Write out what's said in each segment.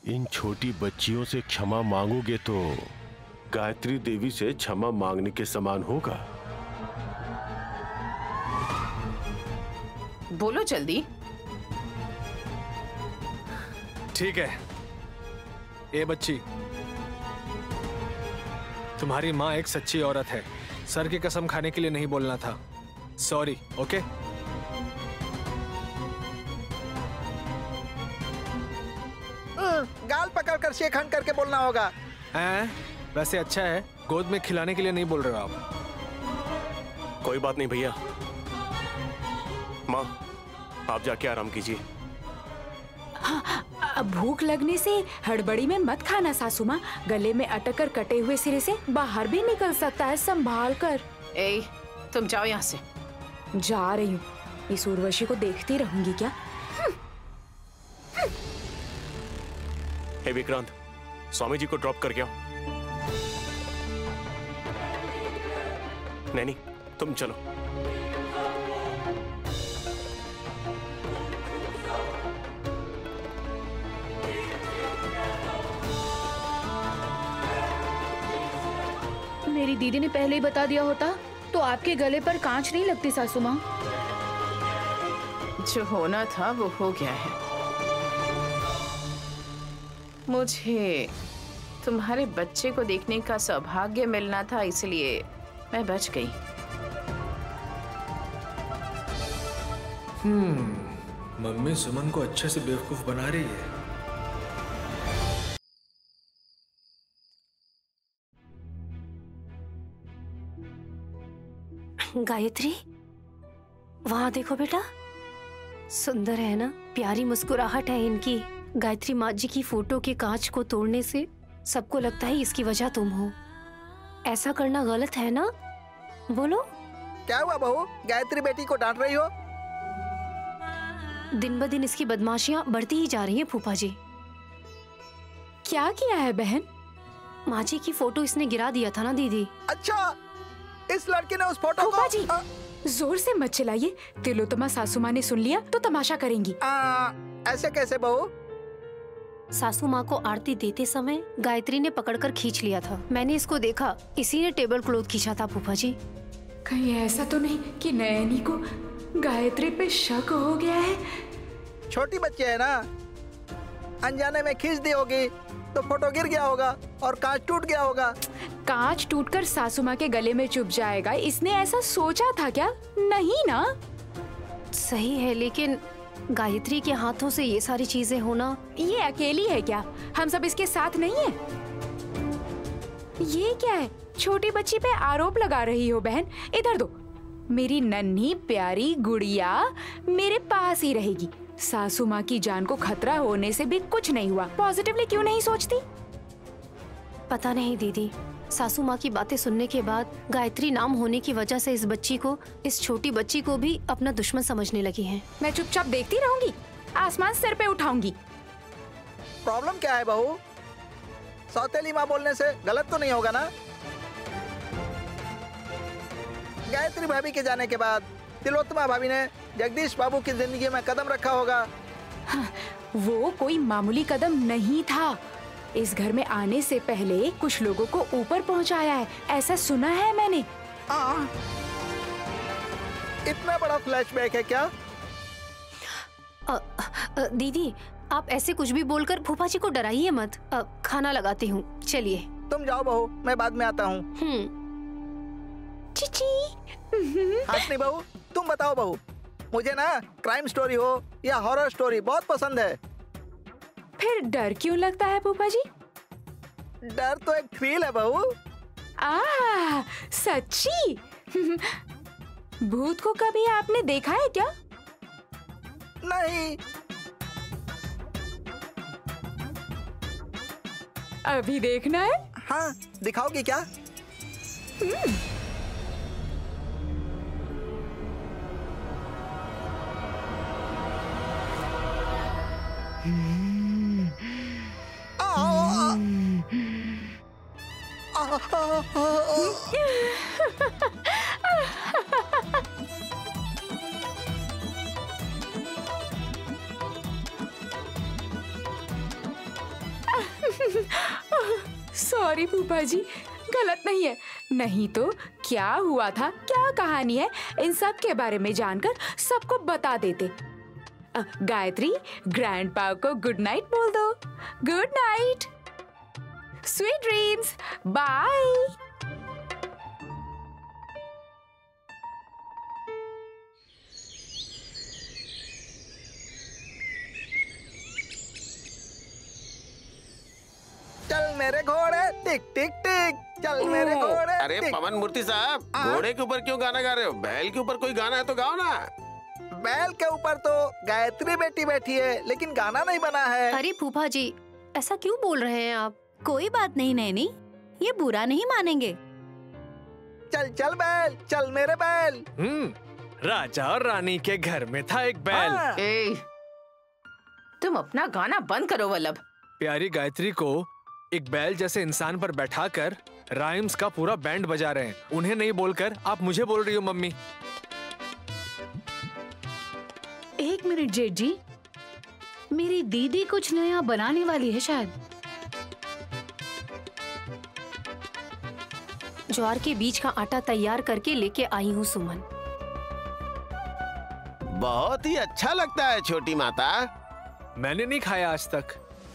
इन छोटी बच्चियों से क्षमा मांगोगे तो गायत्री देवी से क्षमा मांगने के समान होगा। बोलो जल्दी। ठीक है। ए बच्ची, तुम्हारी माँ एक सच्ची औरत है। सर की कसम खाने के लिए नहीं बोलना था। सॉरी। ओके। गाल पकड़कर शेक हैंड करके बोलना होगा। वैसे अच्छा है, गोद में खिलाने के लिए नहीं बोल रहे हो आप। कोई बात नहीं भैया। माँ, आप जाके आराम कीजिए। अब भूख लगने से हड़बड़ी में मत खाना सासू माँ। गले में अटक कर कटे हुए सिरे से बाहर भी निकल सकता है, संभाल कर। तुम जाओ यहाँ से। जा रही हूँ। इस उर्वशी को देखती रहूंगी क्या? हे विक्रांत, स्वामी जी को ड्रॉप कर गया। नैनी, तुम चलो। मेरी दीदी ने पहले ही बता दिया होता तो आपके गले पर कांच नहीं लगती सासू माँ। जो होना था वो हो गया है। मुझे तुम्हारे बच्चे को देखने का सौभाग्य मिलना था, इसलिए मैं बच गई। मम्मी सुमन को अच्छे से बेवकूफ बना रही है। गायत्री, वहां देखो बेटा, सुंदर है ना? प्यारी मुस्कुराहट है इनकी। गायत्री माँ जी की फोटो के कांच को तोड़ने से सबको लगता है इसकी वजह तुम हो। ऐसा करना गलत है ना? बोलो। क्या हुआ बहू, गायत्री बेटी को डांट रही हो? दिन ब दिन इसकी बदमाशियां बढ़ती ही जा रही हैं फूफा जी। क्या किया है बहन? माँ जी की फोटो इसने गिरा दिया था ना दीदी। अच्छा, इस लड़की ने उस फोटो फूफा जी, जोर से मत चिल्लाइए। तिलोत्तमा सासू माँ ने सुन लिया तो तमाशा करेंगी। ऐसे कैसे बहू? सासू माँ को आरती देते समय गायत्री ने पकड़कर खींच लिया था। मैंने इसको देखा, इसी ने टेबल क्लॉथ खींचा था फूफा जी। कहीं ऐसा तो नहीं कि नयनी को गायत्री पे शक हो गया है? छोटी बच्ची है ना, अनजाने में खींच दी होगी तो फोटो गिर गया होगा और कांच टूट गया होगा। कांच टूटकर सासू माँ के गले में चुभ जाएगा, इसने ऐसा सोचा था क्या? नहीं ना? सही है, लेकिन गायत्री के हाथों से ये सारी चीजें होना। ये अकेली है क्या? हम सब इसके साथ नहीं है? ये क्या है? छोटी बच्ची पे आरोप लगा रही हो बहन। इधर दो। मेरी नन्ही प्यारी गुड़िया मेरे पास ही रहेगी। सासू माँ की जान को खतरा होने से भी कुछ नहीं हुआ। पॉजिटिवली क्यों नहीं सोचती? पता नहीं दीदी, सासू माँ की बातें सुनने के बाद गायत्री नाम होने की वजह से इस छोटी बच्ची को भी अपना दुश्मन समझने लगी हैं। मैं चुपचाप देखती रहूंगी? आसमान सिर पे उठाऊंगी। प्रॉब्लम क्या है बहू? सौतेली माँ बोलने से गलत तो नहीं होगा ना? गायत्री भाभी के जाने के बाद तिलोत्तमा भाभी ने जगदीश बाबू की जिंदगी में कदम रखा होगा। हाँ, वो कोई मामूली कदम नहीं था। इस घर में आने से पहले कुछ लोगों को ऊपर पहुंचाया है, ऐसा सुना है मैंने। इतना बड़ा फ्लैशबैक है क्या? दीदी, आप ऐसे कुछ भी बोलकर फूफा जी को डराइए मत। खाना लगाती हूँ, चलिए। तुम जाओ बहू, मैं बाद में आता हूँ। चीची। हाशनी बहू, तुम बताओ बहू, मुझे ना क्राइम स्टोरी हो या हॉरर स्टोरी बहुत पसंद है। फिर डर क्यों लगता है फूफा जी? डर तो एक थ्रिल है बहू। सच्ची? भूत को कभी आपने देखा है क्या? नहीं। अभी देखना है? हाँ, दिखाओगी क्या? सॉरी फूफा जी, गलत नहीं है। नहीं तो क्या हुआ था, क्या कहानी है, इन सब के बारे में जानकर सबको बता देते। गायत्री, ग्रैंडपा को गुड नाइट बोल दो। Good night, sweet dreams, bye. चल मेरे घोड़े टिक टिक टिक, चल मेरे घोड़े। अरे टिक। पवन मूर्ति साहब, घोड़े के ऊपर क्यों गाना गा रहे हो? बैल के ऊपर कोई गाना है तो गाओ ना। बैल के ऊपर तो गायत्री बेटी बैठी है, लेकिन गाना नहीं बना है। अरे फूफा जी, ऐसा क्यों बोल रहे हैं आप? कोई बात नहीं नैनी, ये बुरा नहीं मानेंगे। चल चल बैल, चल मेरे बैल। राजा और रानी के घर में था एक बैल। हाँ। ए, तुम अपना गाना बंद करो वल्लभ। प्यारी गायत्री को एक बैल जैसे इंसान पर बैठाकर राइम्स का पूरा बैंड बजा रहे हैं। उन्हें नहीं बोलकर आप मुझे बोल रही हो मम्मी। एक मिनट जेठ जी, मेरी दीदी कुछ नया बनाने वाली है शायद। ज्वार के बीज का आटा तैयार करके लेके आई हूँ सुमन। बहुत ही अच्छा लगता है छोटी माता। मैंने नहीं खाया आज तक।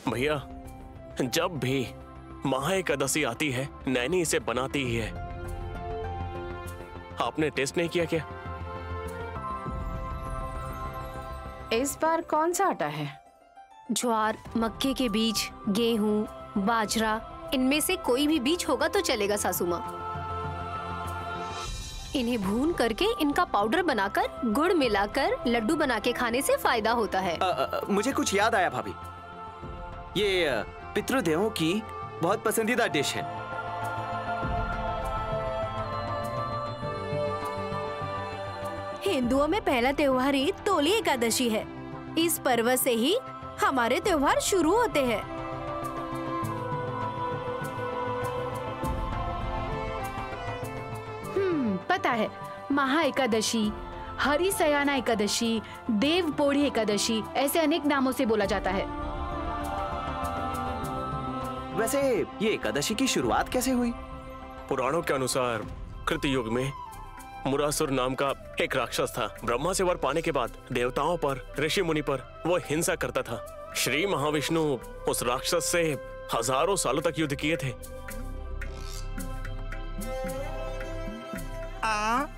भैया, जब भी महा एकादशी आती है नैनी इसे बनाती ही है। आपने टेस्ट नहीं किया क्या? इस बार कौन सा आटा है? ज्वार, मक्के के बीज, गेहूं, बाजरा, इनमें से कोई भी बीज होगा तो चलेगा सासू माँ। इन्हें भून करके इनका पाउडर बनाकर गुड़ मिलाकर लड्डू बना के खाने से फायदा होता है। मुझे कुछ याद आया भाभी, ये पितृदेवों की बहुत पसंदीदा डिश है। हिंदुओं में पहला त्योहार ही तोली एकादशी है। इस पर्व से ही हमारे त्योहार शुरू होते हैं। पता है, महा एकादशी, हरि सयाना एकादशी, देव पोड़ी एकादशी, ऐसे अनेक नामों से बोला जाता है। वैसे ये एकादशी की शुरुआत कैसे हुई? पुराणों के अनुसार कृत युग में मुरासुर नाम का एक राक्षस था। ब्रह्मा से वर पाने के बाद देवताओं पर, ऋषि मुनि पर वो हिंसा करता था। श्री महाविष्णु उस राक्षस से हजारों सालों तक युद्ध किए थे।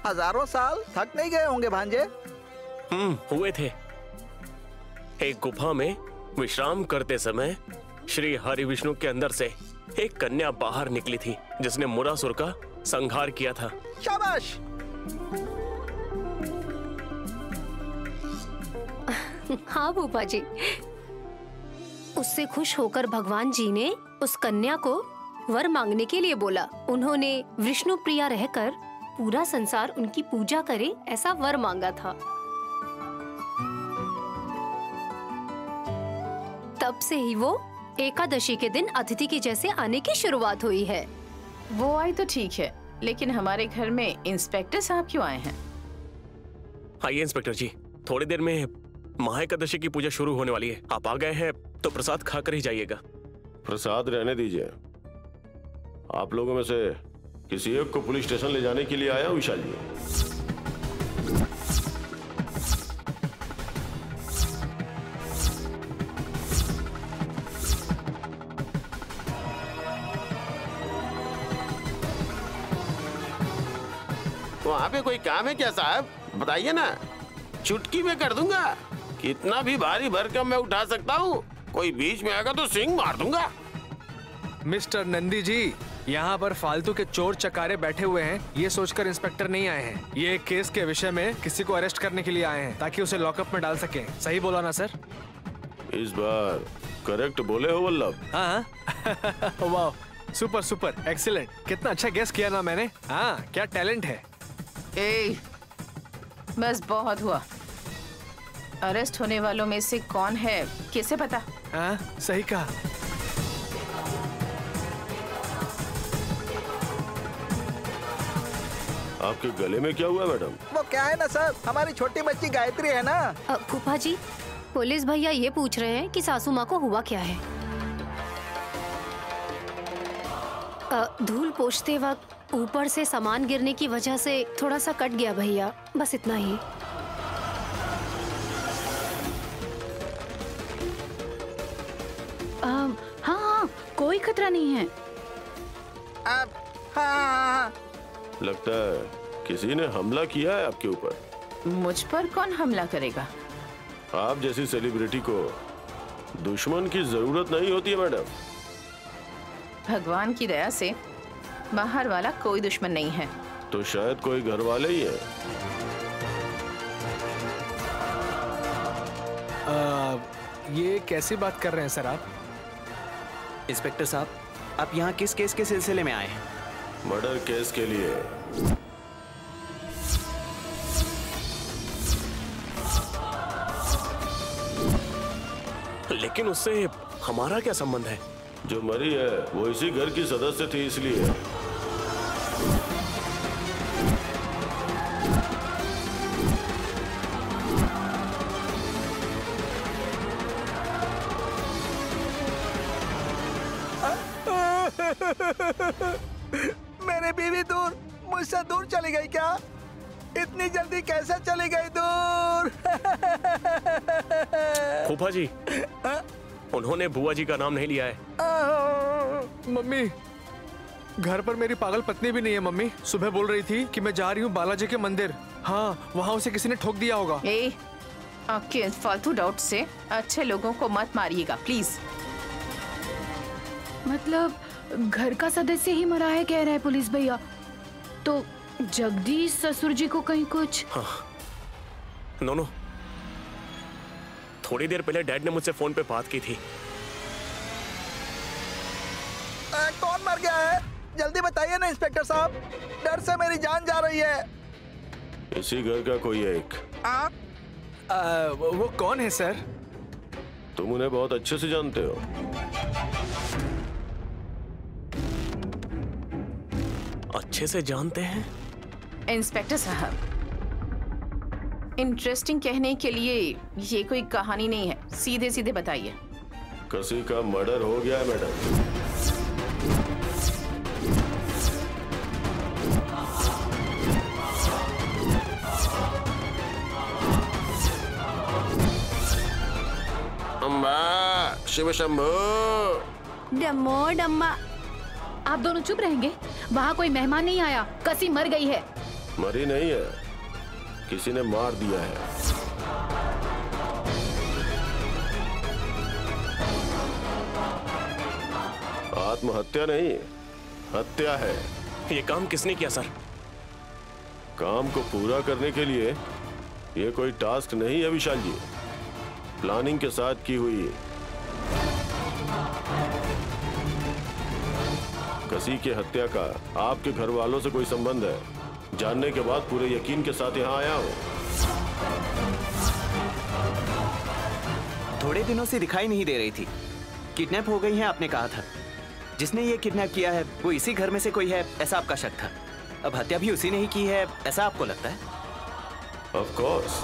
हजारों साल थक नहीं गए होंगे भांजे? हुए थे। एक गुफा में विश्राम करते समय श्री हरि विष्णु के अंदर से एक कन्या बाहर निकली थी जिसने मुरासुर का संहार किया था। शाबाश। हाँ फूफा जी, उससे खुश होकर भगवान जी ने उस कन्या को वर मांगने के लिए बोला। उन्होंने विष्णु प्रिया रहकर पूरा संसार उनकी पूजा करे ऐसा वर मांगा था। तब से ही वो एकादशी के दिन अतिथि के जैसे आने की शुरुआत हुई है। वो आई तो ठीक है, लेकिन हमारे घर में इंस्पेक्टर साहब क्यों आए हैं? आइए इंस्पेक्टर जी, थोड़ी देर में महा एकादशी की पूजा शुरू होने वाली है। आप आ गए हैं तो प्रसाद खाकर ही जाइएगा। प्रसाद रहने दीजिए। आप लोगों में से किसी एक को पुलिस स्टेशन ले जाने के लिए आया विशाल जी। वहां पे कोई काम है क्या साहब? बताइए ना, चुटकी में कर दूंगा। कितना भी भारी भरकम मैं उठा सकता हूँ। कोई बीच में आएगा तो सिंग मार दूंगा। मिस्टर नंदी जी, यहाँ पर फालतू के चोर चकारे बैठे हुए हैं, ये सोचकर इंस्पेक्टर नहीं आए हैं। ये एक केस के विषय में किसी को अरेस्ट करने के लिए आए हैं ताकि उसे लॉकअप में डाल सके। सही बोला ना सर? इस बार करेक्ट बोले हो वल्लभ। हाँ वाह, सुपर सुपर, एक्सीलेंट। कितना अच्छा गेस किया ना मैंने। हाँ, क्या टैलेंट है। ए, बस बहुत हुआ। अरेस्ट होने वालों में से कौन है किसे पता? हाँ, सही कहा। आपके गले में क्या हुआ मैडम? वो क्या है ना सर, हमारी छोटी बच्ची गायत्री है ना। फूफा जी, पुलिस भैया ये पूछ रहे हैं कि सासू माँ को हुआ क्या है। धूल पोंछते वक्त ऊपर से सामान गिरने की वजह से थोड़ा सा कट गया भैया, बस इतना ही। हाँ, कोई खतरा नहीं है। हाँ। लगता है किसी ने हमला किया है आपके ऊपर। मुझ पर कौन हमला करेगा? आप जैसी सेलिब्रिटी को दुश्मन की जरूरत नहीं होती है मैडम। भगवान की दया से बाहर वाला कोई दुश्मन नहीं है। तो शायद कोई घर वाले ही है। ये कैसी बात कर रहे हैं सर आप? इंस्पेक्टर साहब, आप यहाँ किस केस के सिलसिले में आए हैं? मर्डर केस के लिए। लेकिन उससे हमारा क्या संबंध है? जो मरी है वो इसी घर की सदस्य थी, इसलिए। मेरी बीवी दूर, मुझसे दूर चली गई क्या? इतनी जल्दी कैसे चली गई दूर? फूफा जी, उन्होंने बुआ जी का नाम नहीं लिया है। मम्मी, घर पर मेरी पागल पत्नी भी नहीं है मम्मी। सुबह बोल रही थी कि मैं जा रही हूँ बालाजी के मंदिर। हाँ, वहाँ उसे किसी ने ठोक दिया होगा। आपके फालतू डाउट से अच्छे लोगों को मत मारिएगा प्लीज। मतलब घर का सदस्य ही मरा है कह रहे हैं पुलिस भैया? तो जगदीश ससुर जी को कहीं कुछ? हाँ। नो, थोड़ी देर पहले डैड ने मुझसे फोन पे बात की थी। कौन मर गया है? जल्दी बताइए ना इंस्पेक्टर साहब, डर से मेरी जान जा रही है। इसी घर का कोई एक। वो कौन है सर? तुम उन्हें बहुत अच्छे से जानते हो। अच्छे से जानते हैं? इंस्पेक्टर साहब, इंटरेस्टिंग कहने के लिए ये कोई कहानी नहीं है, सीधे सीधे बताइए। किसी का मर्डर हो गया है मैडम। अम्बा शिव शंभू। डम्मो डम्मा। आप दोनों चुप रहेंगे? वहाँ कोई मेहमान नहीं आया, कसी मर गई है। मरी नहीं है, किसी ने मार दिया है। आत्महत्या नहीं, हत्या है। ये काम किसने किया सर? काम को पूरा करने के लिए ये कोई टास्क नहीं है विशाल जी, प्लानिंग के साथ की हुई। किसी की हत्या का आपके घर वालों से कोई संबंध है, जानने के बाद पूरे यकीन के साथ यहाँ आया हूँ। थोड़े दिनों से दिखाई नहीं दे रही थी। किडनैप हो गई हैं आपने कहा था। जिसने ये किडनैप किया है वो इसी घर में से कोई है, ऐसा आपका शक था। अब हत्या भी उसी ने ही की है, ऐसा आपको लगता है? Of course.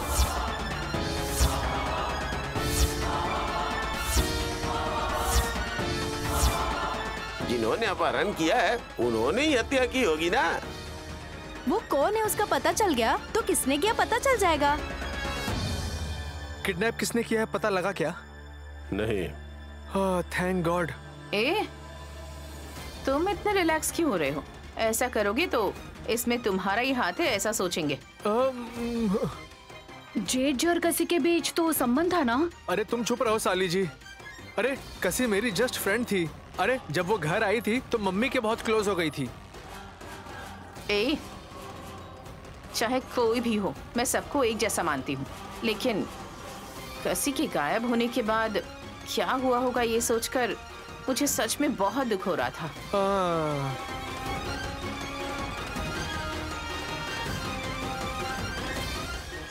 जिन्होंने अपहरण किया है उन्होंने ही हत्या की होगी ना। वो कौन है उसका पता चल गया तो किसने किया पता चल जाएगा। किडनैप किसने किया है पता लगा क्या? नहीं। Thank God. तुम इतने रिलैक्स क्यों हो रहे हो? ऐसा करोगे तो इसमें तुम्हारा ही हाथ है, ऐसा सोचेंगे। जेठ और कसी के बीच तो संबंध था ना? अरे तुम चुप रहो साली जी। अरे कसी मेरी जस्ट फ्रेंड थी। अरे जब वो घर आई थी तो मम्मी के बहुत क्लोज हो गई थी। चाहे कोई भी हो, मैं सबको एक जैसा मानती हूँ, लेकिन कसी के गायब होने के बाद क्या हुआ होगा ये सोचकर मुझे सच में बहुत दुख हो रहा था।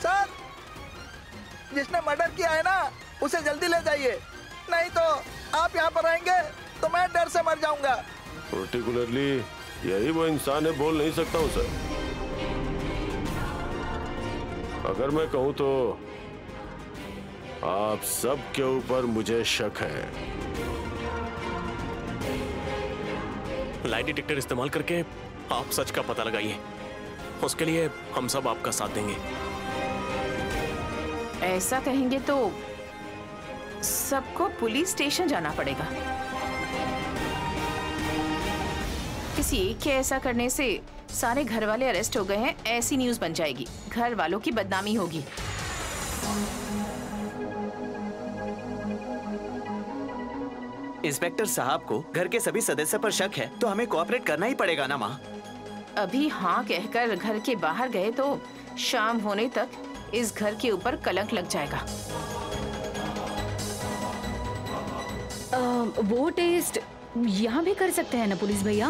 सर, जिसने मर्डर किया है ना उसे जल्दी ले जाइए, नहीं तो आप यहाँ पर रहेंगे तो मैं डर से मर जाऊंगा। पर्टिकुलरली यही वो इंसान है, बोल नहीं सकता हूँ सर। अगर मैं कहूँ तो आप सब के ऊपर मुझे शक है। लाई डिटेक्टर इस्तेमाल करके आप सच का पता लगाइए। उसके लिए हम सब आपका साथ देंगे। ऐसा कहेंगे तो सबको पुलिस स्टेशन जाना पड़ेगा। किसी एक के ऐसा करने से सारे घर वाले अरेस्ट हो गए हैं, ऐसी न्यूज़ बन जाएगी, घर वालों की बदनामी होगी। इंस्पेक्टर साहब को घर के सभी सदस्य पर शक है तो हमें कोऑपरेट करना ही पड़ेगा ना माँ। अभी हाँ कहकर घर के बाहर गए तो शाम होने तक इस घर के ऊपर कलंक लग जाएगा। वो टेस्ट यहाँ भी कर सकते हैं ना पुलिस भैया?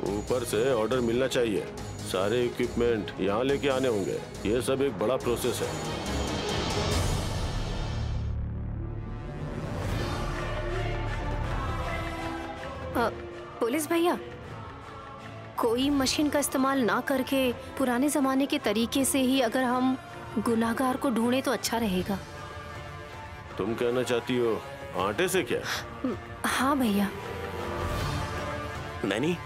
ऊपर से ऑर्डर मिलना चाहिए, सारे इक्विपमेंट यहाँ लेके आने होंगे, ये सब एक बड़ा प्रोसेस है। पुलिस भैया, कोई मशीन का इस्तेमाल ना करके पुराने जमाने के तरीके से ही अगर हम गुनाहगार को ढूंढे तो अच्छा रहेगा। तुम कहना चाहती हो आटे से क्या? हाँ भैया। नैनी,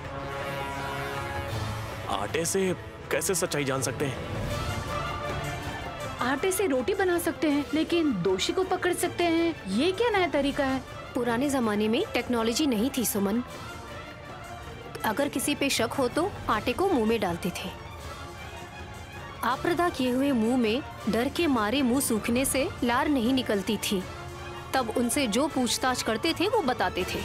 आटे से कैसे सच्चाई जान सकते हैं? आटे से रोटी बना सकते हैं लेकिन दोषी को पकड़ सकते हैं, ये क्या नया तरीका है? पुराने जमाने में टेक्नोलॉजी नहीं थी सुमन। अगर किसी पे शक हो तो आटे को मुंह में डालते थे। अप्रदा किए हुए मुंह में डर के मारे मुंह सूखने से लार नहीं निकलती थी, तब उनसे जो पूछताछ करते थे वो बताते थे।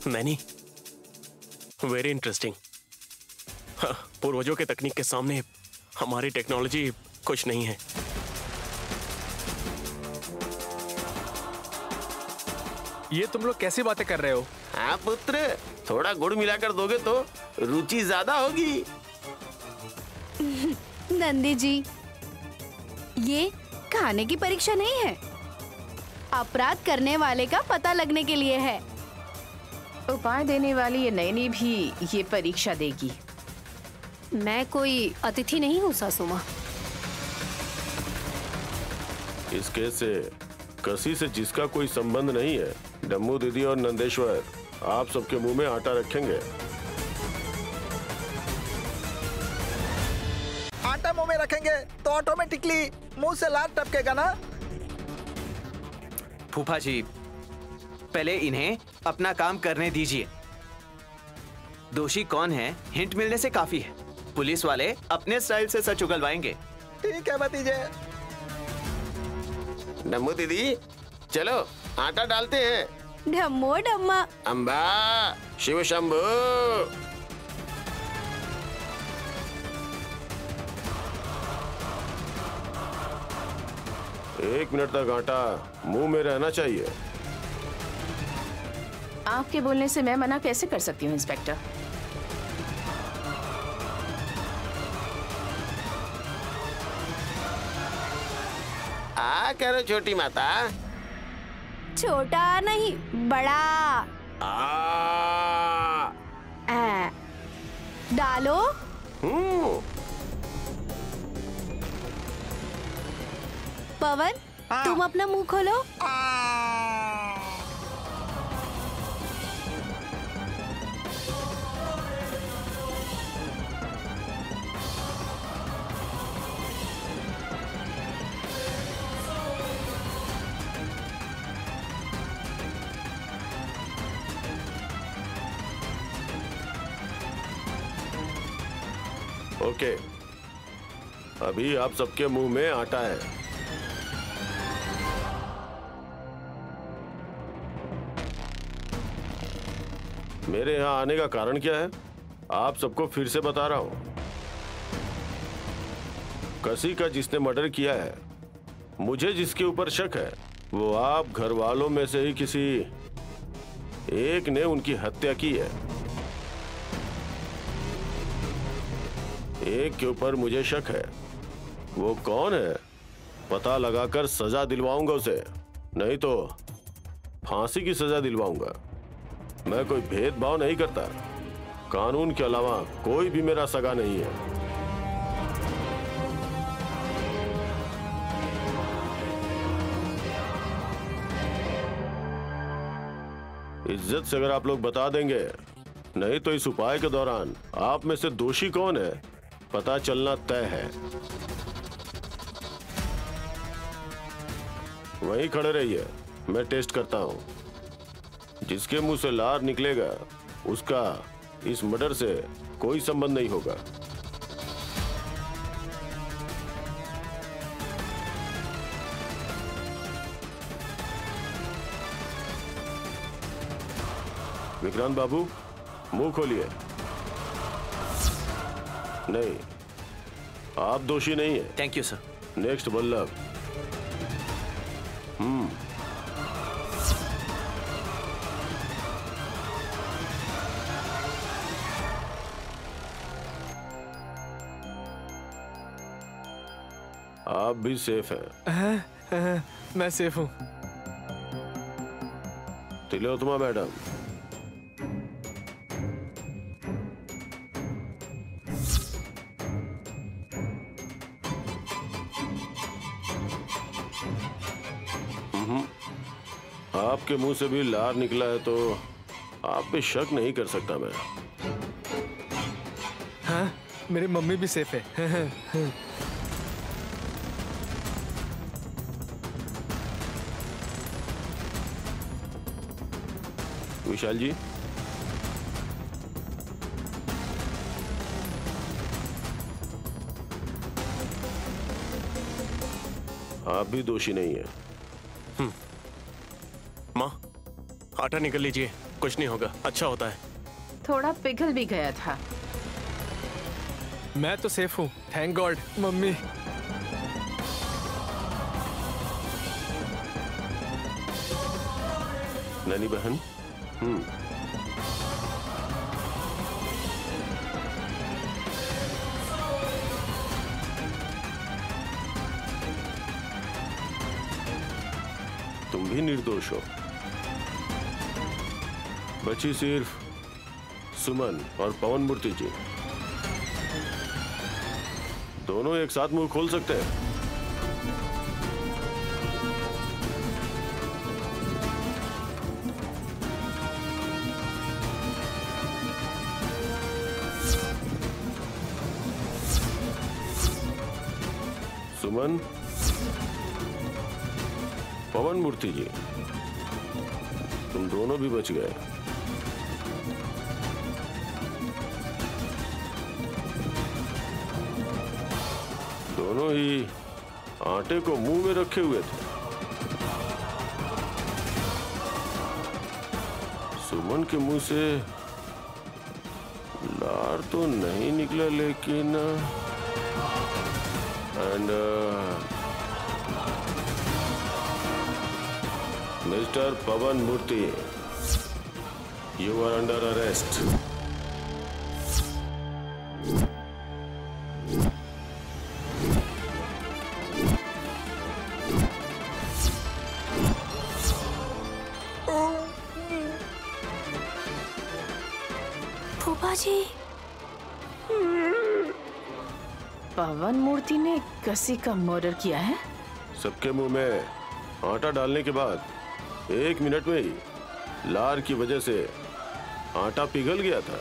Naini, very interesting. पूर्वजों के तकनीक के सामने हमारी टेक्नोलॉजी कुछ नहीं है। ये तुम लोग कैसी बातें कर रहे हो? हाँ पुत्र, थोड़ा गुड़ मिलाकर दोगे तो रुचि ज्यादा होगी। नंदी जी, ये खाने की परीक्षा नहीं है, अपराध करने वाले का पता लगने के लिए है। उपाय देने वाली ये नैनी भी ये परीक्षा देगी। मैं कोई अतिथि नहीं हूँ सासू माँ। इस केस से कसी से जिसका कोई संबंध नहीं है, डम्मू दीदी और नंदेश्वर आप सबके मुंह में आटा रखेंगे। आटा मुंह में रखेंगे तो ऑटोमेटिकली मुंह से लार टपकेगा ना? फूफा जी, पहले इन्हें अपना काम करने दीजिए। दोषी कौन है हिंट मिलने से काफी है। पुलिस वाले अपने स्टाइल से सच उगलवाएंगे। ठीक है भतीजे। डम्मू दीदी, चलो आटा डालते हैं। ढम्मो डम्मा। अम्बा शिव शंभू। एक मिनट तक आटा मुंह में रहना चाहिए। आपके बोलने से मैं मना कैसे कर सकती हूँ इंस्पेक्टर? आ करो छोटी माता। छोटा नहीं, बड़ा। डालो। पवन, तुम अपना मुंह खोलो। ओके, अभी आप सबके मुंह में आटा है। मेरे यहाँ आने का कारण क्या है आप सबको फिर से बता रहा हूं। कसी का जिसने मर्डर किया है, मुझे जिसके ऊपर शक है, वो आप घर वालों में से ही किसी एक ने उनकी हत्या की है। एक के ऊपर मुझे शक है, वो कौन है पता लगाकर सजा दिलवाऊंगा उसे, नहीं तो फांसी की सजा दिलवाऊंगा। मैं कोई भेदभाव नहीं करता, कानून के अलावा कोई भी मेरा सगा नहीं है। इज्जत से अगर आप लोग बता देंगे, नहीं तो इस उपाय के दौरान आप में से दोषी कौन है पता चलना तय है। वहीं खड़े रहिए, मैं टेस्ट करता हूं। जिसके मुंह से लार निकलेगा उसका इस मर्डर से कोई संबंध नहीं होगा। विक्रांत बाबू, मुंह खोलिए। नहीं, आप दोषी नहीं है। Thank you sir. Next Vallabh. आप भी सेफ हैं। मैं सेफ हूँ। तिलोत्तमा मैडम, आपके मुंह से भी लार निकला है तो आप पे शक नहीं कर सकता मैं। हाँ, मेरी मम्मी भी सेफ है। विशाल जी, आप भी दोषी नहीं है। माँ, आटा निकल लीजिए, कुछ नहीं होगा, अच्छा होता है। थोड़ा पिघल भी गया था। मैं तो सेफ हूँ, थैंक गॉड। मम्मी, नैनी बहन, तुम भी निर्दोष हो। बची सिर्फ सुमन और पवन मूर्ति जी। दोनों एक साथ मुंह खोल सकते हैं। सुमन, पवन मूर्ति जी, तुम दोनों भी बच गए। दोनों ही आटे को मुंह में रखे हुए थे। सुमन के मुंह से लार तो नहीं निकला, लेकिन mister Pawan Murthy, you are under arrest. फूफा जी, पवन मूर्ति ने कसी का मर्डर किया है? सबके मुंह में आटा डालने के बाद 1 मिनट में ही लार की वजह से आटा पिघल गया था।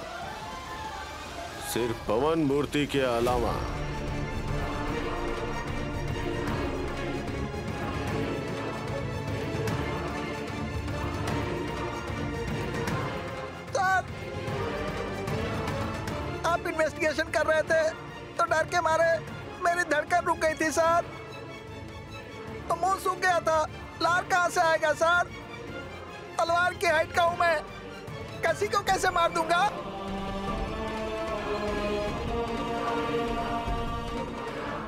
सिर्फ पवन मूर्ति के अलावा। सर, आप इन्वेस्टिगेशन कर रहे थे तो डर के मारे मेरी धड़कन रुक गई थी सर। तो मुंह सूख गया था, लार कहाँ से आएगा सर? तलवार की हाइट का हूं मैं, किसी को कैसे मार दूंगा?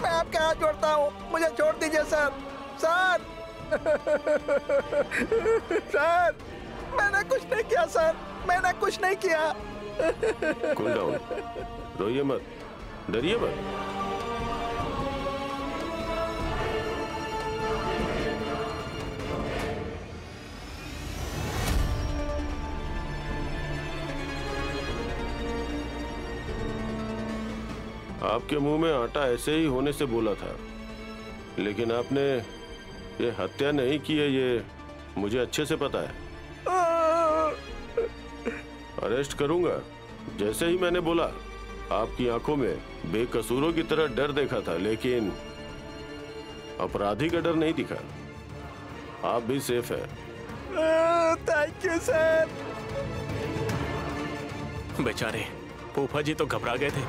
मैं आपके हाथ जोड़ता हूँ, मुझे छोड़ दीजिए सर। सर सर, मैंने कुछ नहीं किया सर, मैंने कुछ नहीं किया। कूल डाउन, रोइए मत, डरिए मत। आपके मुंह में आटा ऐसे ही होने से बोला था, लेकिन आपने ये हत्या नहीं की है, ये मुझे अच्छे से पता है। अरेस्ट करूंगा। जैसे ही मैंने बोला, आपकी आंखों में बेकसूरों की तरह डर देखा था, लेकिन अपराधी का डर नहीं दिखा। आप भी सेफ है। Thank you sir. बेचारे फूफा जी तो घबरा गए थे।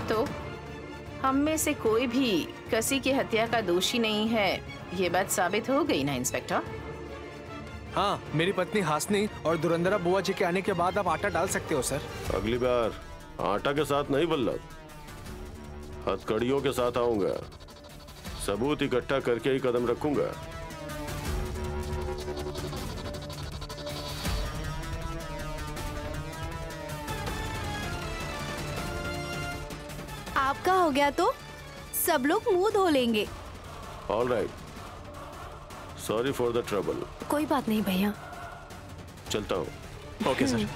तो हम में से कोई भी किसी की हत्या का दोषी नहीं है, ये बात साबित हो गई ना इंस्पेक्टर? हाँ, मेरी पत्नी हासनी और दुरंदरा बुआ जी के आने के बाद आप आटा डाल सकते हो सर। अगली बार आटा के साथ नहीं बल्लभ, हथकड़ियों के साथ आऊंगा। सबूत इकट्ठा करके ही कदम रखूंगा। आपका हो गया तो सब लोग मुंह धो लेंगे। All right, sorry for the trouble. कोई बात नहीं भैया। चलता हूँ। Okay sir.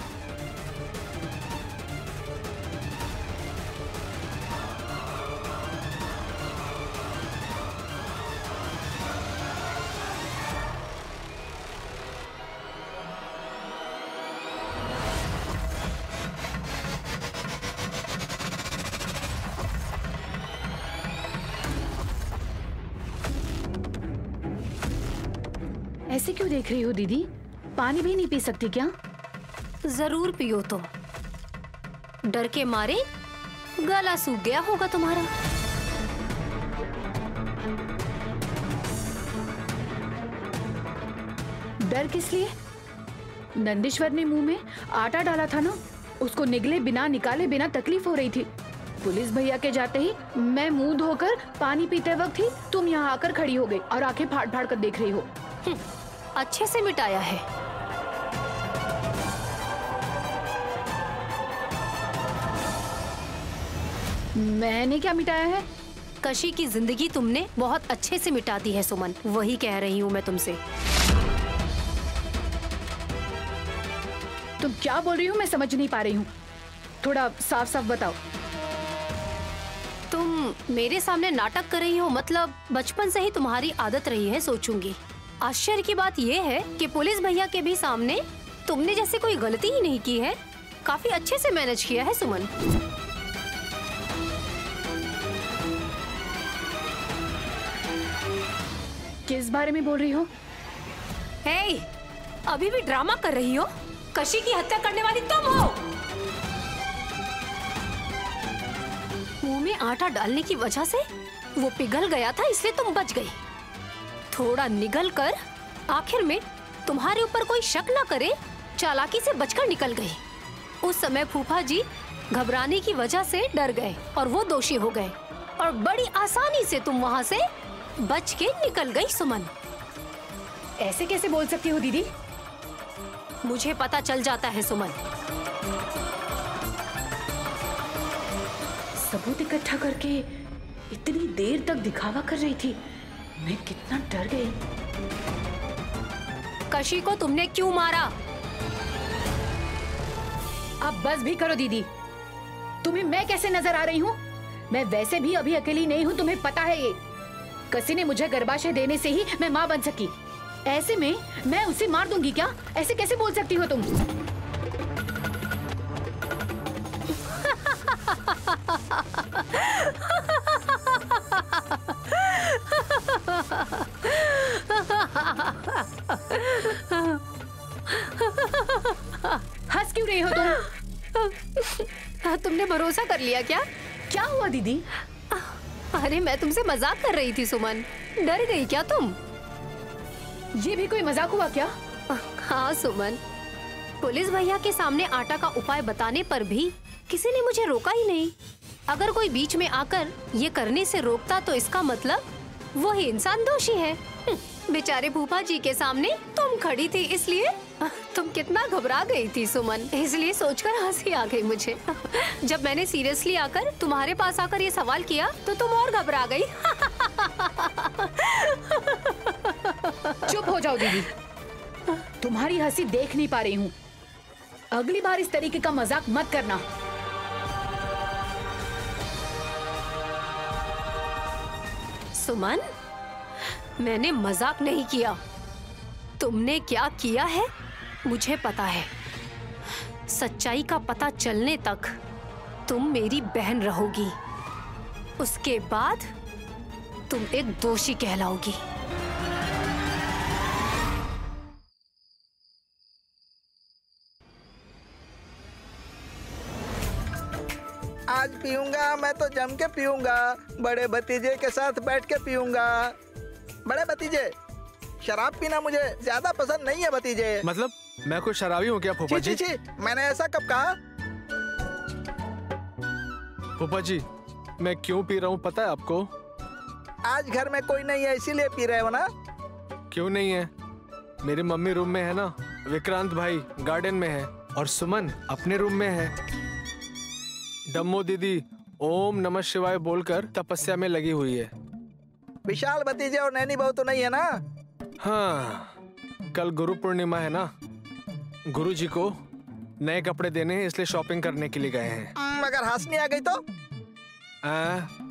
ऐसे क्यों देख रही हो दीदी? पानी भी नहीं पी सकती क्या? जरूर पियो तुम। डर के मारे गला सूख गया होगा तुम्हारा। डर किस लिए? नंदीश्वर ने मुंह में आटा डाला था ना, उसको निगले बिना निकाले बिना तकलीफ हो रही थी। पुलिस भैया के जाते ही मैं मुंह धोकर पानी पीते वक्त ही तुम यहाँ आकर खड़ी हो गई और आंखें फाड़ फाड़ कर देख रही हो। अच्छे से मिटाया है। मैंने क्या मिटाया है? कशी की जिंदगी तुमने बहुत अच्छे से मिटा दी है सुमन, वही कह रही हूँ मैं तुमसे। तुम क्या बोल रही हो मैं समझ नहीं पा रही हूँ, थोड़ा साफ साफ बताओ। तुम मेरे सामने नाटक कर रही हो, मतलब बचपन से ही तुम्हारी आदत रही है सोचूंगी। आश्चर्य की बात यह है कि पुलिस भैया के भी सामने तुमने जैसे कोई गलती ही नहीं की है। काफी अच्छे से मैनेज किया है सुमन। किस बारे में बोल रही हो? हे, अभी भी ड्रामा कर रही हो? कशी की हत्या करने वाली तुम हो। मुंह में आटा डालने की वजह से वो पिघल गया था, इसलिए तुम बच गई। थोड़ा निगल कर आखिर में तुम्हारे ऊपर कोई शक न करे, चालाकी से बचकर निकल गई। उस समय फूफा जी घबराने की वजह से डर गए और वो दोषी हो गए, और बड़ी आसानी से तुम वहां से बच के निकल गई सुमन। ऐसे कैसे बोल सकती हो दीदी? मुझे पता चल जाता है सुमन। सबूत इकट्ठा करके इतनी देर तक दिखावा कर रही थी, मैं कितना डर गई। कशी को तुमने क्यों मारा? अब बस भी करो दीदी। तुम्हें मैं कैसे नजर आ रही हूँ? मैं वैसे भी अभी अकेली नहीं हूँ, तुम्हें पता है ये। कसी ने मुझे गर्भाशय देने से ही मैं माँ बन सकी। ऐसे में मैं उसे मार दूंगी क्या? ऐसे कैसे बोल सकती हो तुम? हंस क्यों रही हो तुम? तुमने भरोसा कर लिया क्या? क्या हुआ दीदी? अरे मैं तुमसे मजाक कर रही थी सुमन, डर गई क्या तुम? ये भी कोई मजाक हुआ क्या? हाँ सुमन, पुलिस भैया के सामने आटा का उपाय बताने पर भी किसी ने मुझे रोका ही नहीं। अगर कोई बीच में आकर ये करने से रोकता तो इसका मतलब वही इंसान दोषी है। बेचारे फूफा जी के सामने तुम खड़ी थी, इसलिए तुम कितना घबरा गई थी सुमन, इसलिए सोचकर हंसी आ गई मुझे। जब मैंने सीरियसली आकर तुम्हारे पास आकर ये सवाल किया तो तुम और घबरा गई। चुप हो जाओ दीदी, तुम्हारी हंसी देख नहीं पा रही हूँ। अगली बार इस तरीके का मजाक मत करना। सुमन, मैंने मजाक नहीं किया। तुमने क्या किया है मुझे पता है, सच्चाई का पता चलने तक तुम मेरी बहन रहोगी। उसके बाद तुम एक दोषी कहलाओगी। आज पीऊंगा, मैं तो जम के पीऊंगा। बड़े भतीजे के साथ बैठ के पीऊंगा। बड़े भतीजे, शराब पीना मुझे ज्यादा पसंद नहीं है भतीजे। मतलब मैं कोई शराबी हूँ क्या फूफा जी? छी, मैंने ऐसा कब कहा? फूफा जी, मैं क्यों पी रहा हूँ पता है आपको? आज घर में कोई नहीं है इसीलिए पी रहे हो ना? क्यों नहीं है? मेरी मम्मी रूम में है ना, विक्रांत भाई गार्डन में है और सुमन अपने रूम में है। डम्मो दीदी ओम नमः शिवाय बोलकर तपस्या में लगी हुई है। विशाल भतीजे और नैनी बहू तो नहीं है ना? हाँ, कल गुरु पूर्णिमा है ना, गुरु जी को नए कपड़े देने हैं इसलिए शॉपिंग करने के लिए गए हैं। मगर हाशनी आ गई तो?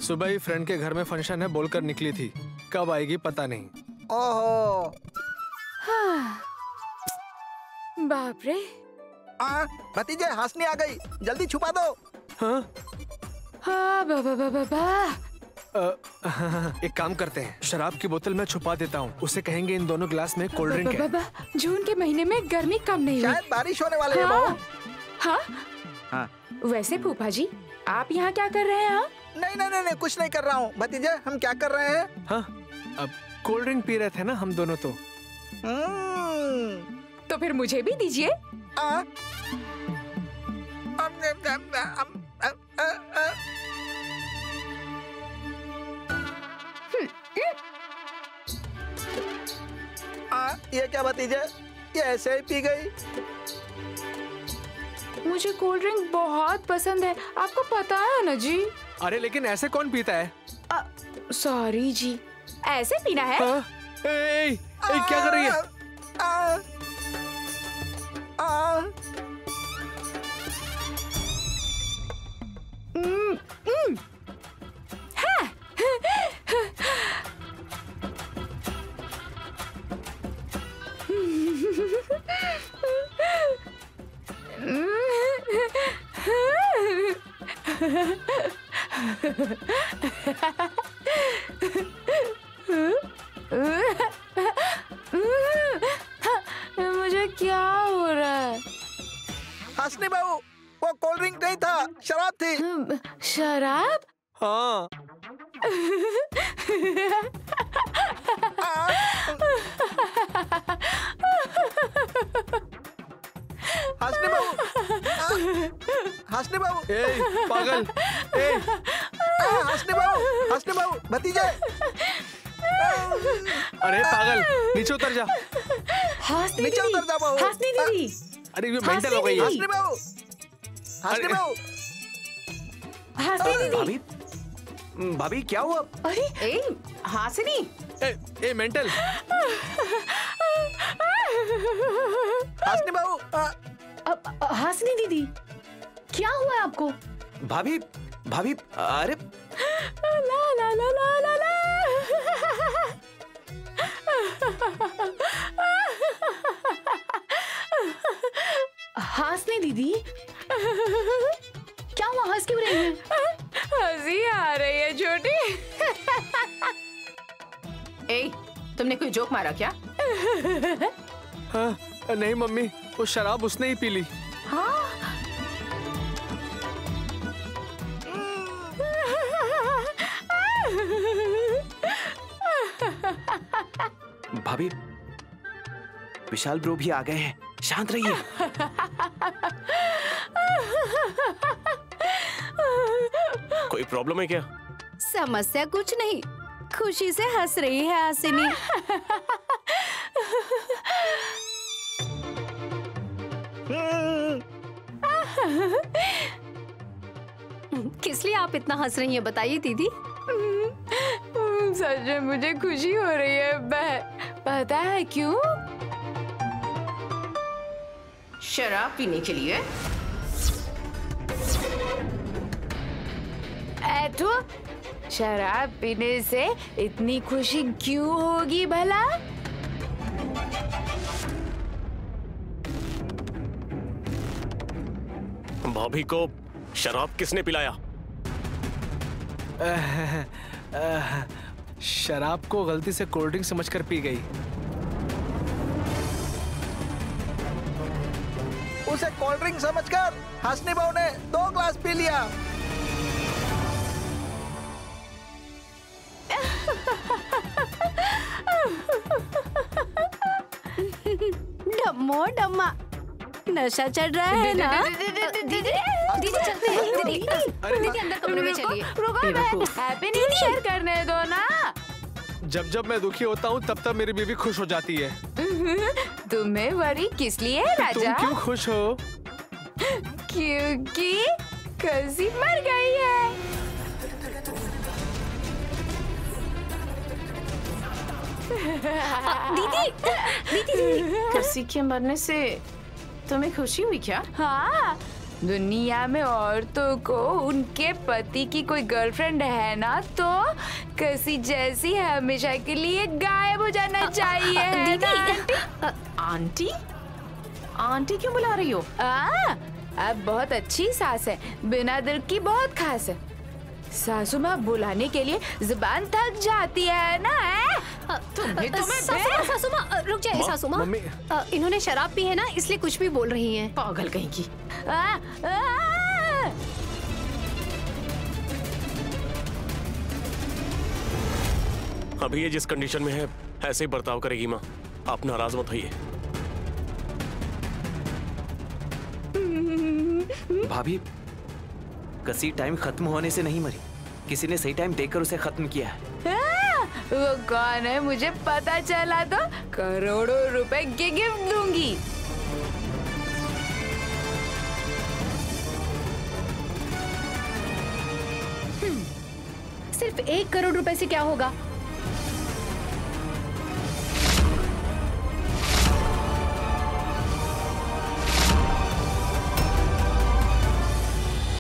सुबह ही फ्रेंड के घर में फंक्शन है बोलकर निकली थी, कब आएगी पता नहीं। ओहो। हाँ। बाप रे। भतीजे हाशनी आ गई, जल्दी छुपा दो। हाँ? हाँ बाबा बाबा बा। एक काम करते हैं, शराब की बोतल मैं छुपा देता हूँ, उसे कहेंगे इन दोनों ग्लास में कोल्ड ड्रिंक है। बाबा, जून के महीने में गर्मी कम नहीं हुई। शायद बारिश होने वाली है बहू। हाँ? वैसे फूफा जी, आप यहाँ क्या कर रहे हैं? नहीं, कुछ नहीं कर रहा हूँ। भतीजे, हम क्या कर रहे हैं? हाँ, अब कोल्ड ड्रिंक पी रहे थे ना हम दोनों तो। तो फिर मुझे भी दीजिए। ये क्या भतीजे, ये ऐसे ही पी गई? मुझे कोल्ड ड्रिंक बहुत पसंद है, आपको पता है ना जी। अरे लेकिन ऐसे कौन पीता है? सॉरी जी, ऐसे पीना है। क्या कर रही है? मुझे क्या हो रहा है? हाशनी बहू, वो कोल्ड ड्रिंक नहीं था, शराब थी। शराब? हाँ। हाशनी बहू, हाशनी बहू, पागल। हाशनी बहू, भतीजे। अरे पागल, नीचे उतर जा। नीचे उतर जा बहू। हाशनी दीदी। अरे ये मेंटल हो गई है। हाशनी बहू, हाशनी बहू। हाशनी दीदी। भाभी क्या हुआ? अरे हाशनी। ए मेंटल। हाशनी बहू। हाशनी दीदी, क्या हुआ है आपको? भाभी, अरे ला ला ला ला ला ला। हाशनी दीदी, क्या हुआ, हंस क्यों रही है? हंसी आ रही है छोटी। तुमने कोई जोक मारा क्या? हाँ, नहीं मम्मी, वो शराब उसने ही पी ली। हाँ? भाभी, विशाल ब्रो भी आ गए हैं, शांत रहिए। कोई प्रॉब्लम है क्या? समस्या कुछ नहीं, खुशी से हंस रही है हासिनी। किस लिए आप इतना हंस रही हैं, बताइए दीदी। सच में मुझे खुशी हो रही है बहन, पता है क्यों? शराब पीने के लिए? ऐठो, शराब पीने से इतनी खुशी क्यों होगी भला? भाभी को शराब किसने पिलाया? शराब को गलती से कोल्ड ड्रिंक समझकर पी गई। उसे कोल्ड ड्रिंक समझकर हंसनी बहू ने 2 ग्लास पी लिया। डम्मो डम्मा, नशा चढ़ रहा है ना? दीदी चलते हैं। दीदी अंदर कमरे में चलिए। हैप्पी न्यू ईयर करने दो ना। जब जब मैं दुखी होता हूँ तब तब मेरी बीवी खुश हो जाती है। तुम्हें वरी किस लिए तुम राजा? क्यों खुश हो? क्योंकि कसी मर गई है। दीदी कसी के मरने से तुम्हें खुशी हुई क्या? हाँ, दुनिया में औरतों को उनके पति की कोई गर्लफ्रेंड है ना तो कसी जैसी हमेशा के लिए गायब हो जाना चाहिए, है ना? आंटी? आंटी क्यों बुला रही हो? अब बहुत अच्छी सास है, बिना दिल की बहुत खास है। सासू माँ बुलाने के लिए जुबान थक जाती है ना? सासू माँ रुक जाइए। सासू माँ, इन्होंने शराब पी है ना, इसलिए कुछ भी बोल रही हैं। पागल कहीं की। अभी ये जिस कंडीशन में है ऐसे ही बर्ताव करेगी माँ। आप नाराज मत होइए। भाभी, कसी टाइम खत्म होने से नहीं मरी, किसी ने सही टाइम देखकर उसे खत्म किया है। वो कौन है मुझे पता चला तो करोड़ों रुपए की गिफ्ट दूंगी। सिर्फ 1 करोड़ रुपए से क्या होगा?